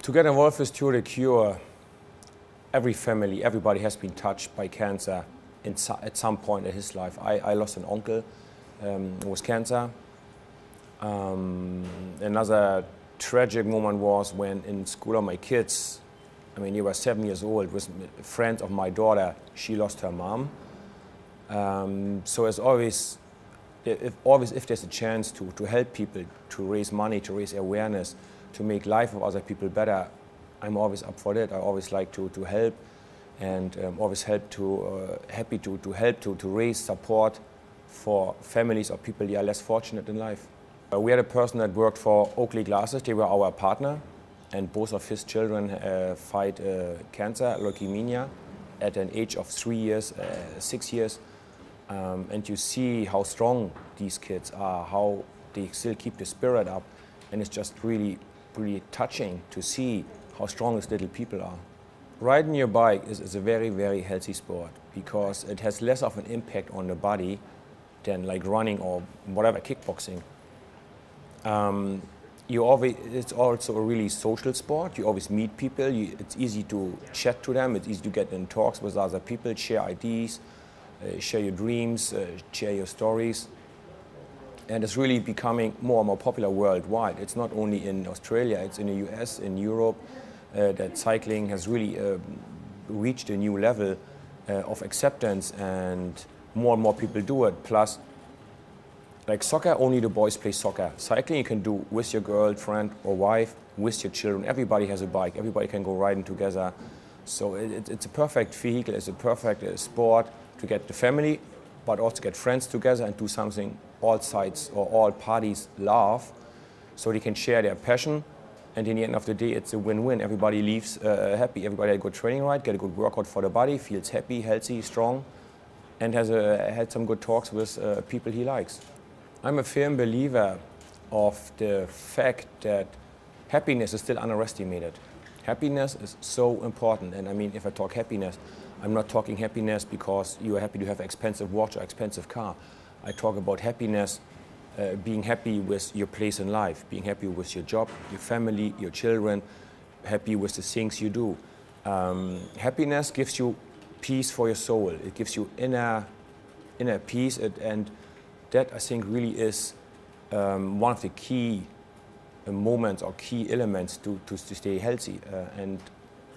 To get involved with Cure the Cure, every family, everybody has been touched by cancer at some point in his life. I lost an uncle with cancer. Another tragic moment was when in school of my kids, I mean, they were 7 years old, with a friend of my daughter, she lost her mom. So as always, if there's a chance to help people, to raise money, to raise awareness, to make life of other people better, I'm always up for that. I always like to help, and always happy to help to raise support for families or people that are less fortunate in life. We had a person that worked for Oakley Glasses. They were our partner, and both of his children fight cancer, leukemia, at an age of 3 years, 6 years. And you see how strong these kids are, how they still keep the spirit up, and it's just really, really touching to see how strong these little people are. Riding your bike is a very, very healthy sport because it has less of an impact on the body than like running or whatever, kickboxing. It's also a really social sport. You always meet people. It's easy to chat to them. It's easy to get in talks with other people, share ideas, share your dreams, share your stories. And it's really becoming more and more popular worldwide. It's not only in Australia, it's in the US, in Europe, that cycling has really reached a new level of acceptance, and more people do it. Plus, like soccer, only the boys play soccer. Cycling you can do with your girlfriend or wife, with your children. Everybody has a bike. Everybody can go riding together. So it's a perfect vehicle. It's a perfect sport to get the family, but also get friends together and do something all sides or all parties love, so they can share their passion. And in the end of the day, it's a win-win. Everybody leaves happy. Everybody had a good training ride, get a good workout for the body, feels happy, healthy, strong, and has had some good talks with people he likes. I'm a firm believer of the fact that happiness is still underestimated. Happiness is so important. And I mean, if I talk happiness, I'm not talking happiness because you are happy to have an expensive watch or expensive car. I talk about happiness, being happy with your place in life, being happy with your job, your family, your children, happy with the things you do. Happiness gives you peace for your soul. It gives you inner peace, and that I think really is one of the key moments or key elements to stay healthy. And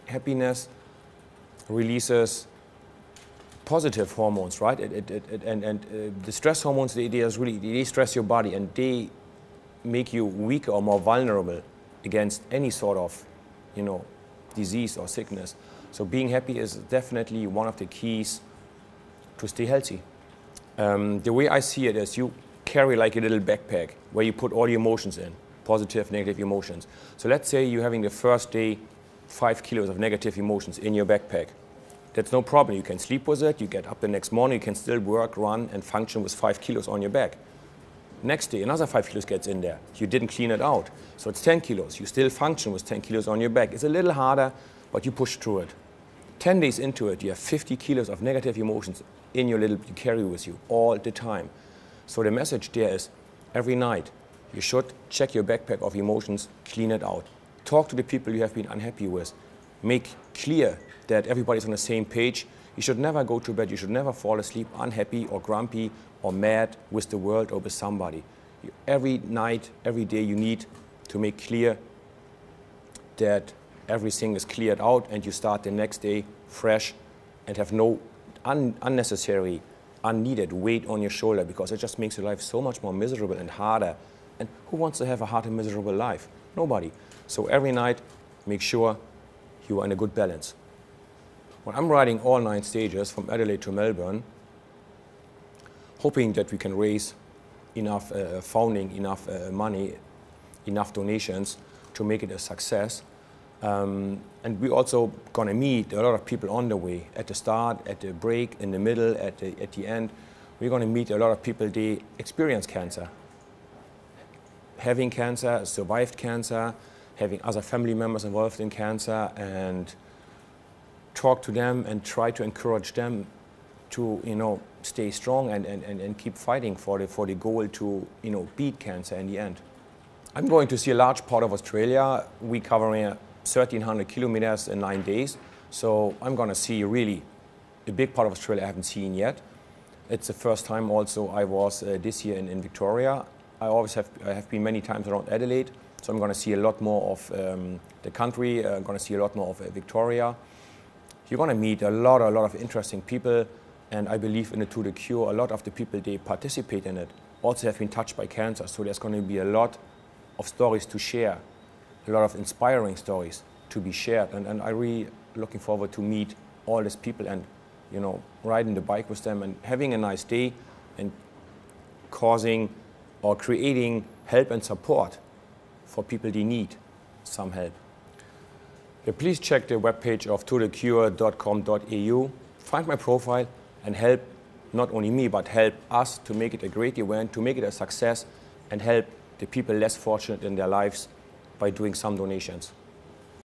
happiness releases positive hormones, right? The stress hormones, they stress your body, and they make you weaker or more vulnerable against any sort of, disease or sickness. So being happy is definitely one of the keys to stay healthy. The way I see it is you carry like a little backpack where you put all your emotions in, positive, negative emotions. So let's say you're having the first day 5 kilos of negative emotions in your backpack. That's no problem. You can sleep with it. You get up the next morning. You can still work, run, and function with 5 kilos on your back. Next day, another 5 kilos gets in there. You didn't clean it out. So it's 10 kilos. You still function with 10 kilos on your back. It's a little harder, but you push through it. 10 days into it, you have 50 kilos of negative emotions in your you carry with you all the time. So the message there is, every night, you should check your backpack of emotions, clean it out. Talk to the people you have been unhappy with. Make clear that everybody's on the same page. You should never go to bed, you should never fall asleep unhappy or grumpy or mad with the world or with somebody. Every night, every day, you need to make clear that everything is cleared out, and you start the next day fresh and have no unnecessary, unneeded weight on your shoulder, because it just makes your life so much more miserable and harder. And who wants to have a hard and miserable life? Nobody. So every night, make sure you are in a good balance. When I'm riding all 9 stages from Adelaide to Melbourne, hoping that we can raise enough funding, enough money, enough donations to make it a success. And we're also going to meet a lot of people on the way, at the start, at the break, in the middle, at the end. We're going to meet a lot of people, they experience cancer. Having cancer, survived cancer, having other family members involved in cancer, and talk to them and try to encourage them to stay strong and keep fighting for the goal to beat cancer in the end. I'm going to see a large part of Australia. We're covering 1,300 kilometers in 9 days. So I'm going to see really a big part of Australia I haven't seen yet. It's the first time also I was this year in Victoria. I have been many times around Adelaide, so I'm going to see a lot more of the country. I'm going to see a lot more of Victoria. You're going to meet a lot of interesting people, and I believe in the Tour de Cure, a lot of the people they participate in it also have been touched by cancer, so there's going to be a lot of stories to share, a lot of inspiring stories to be shared, and I'm really looking forward to meet all these people and, you know, riding the bike with them and having a nice day and causing or creating help and support for people that need some help. Please check the webpage of tourdecure.com.au, find my profile and help not only me but help us to make it a great event, to make it a success and help the people less fortunate in their lives by doing some donations.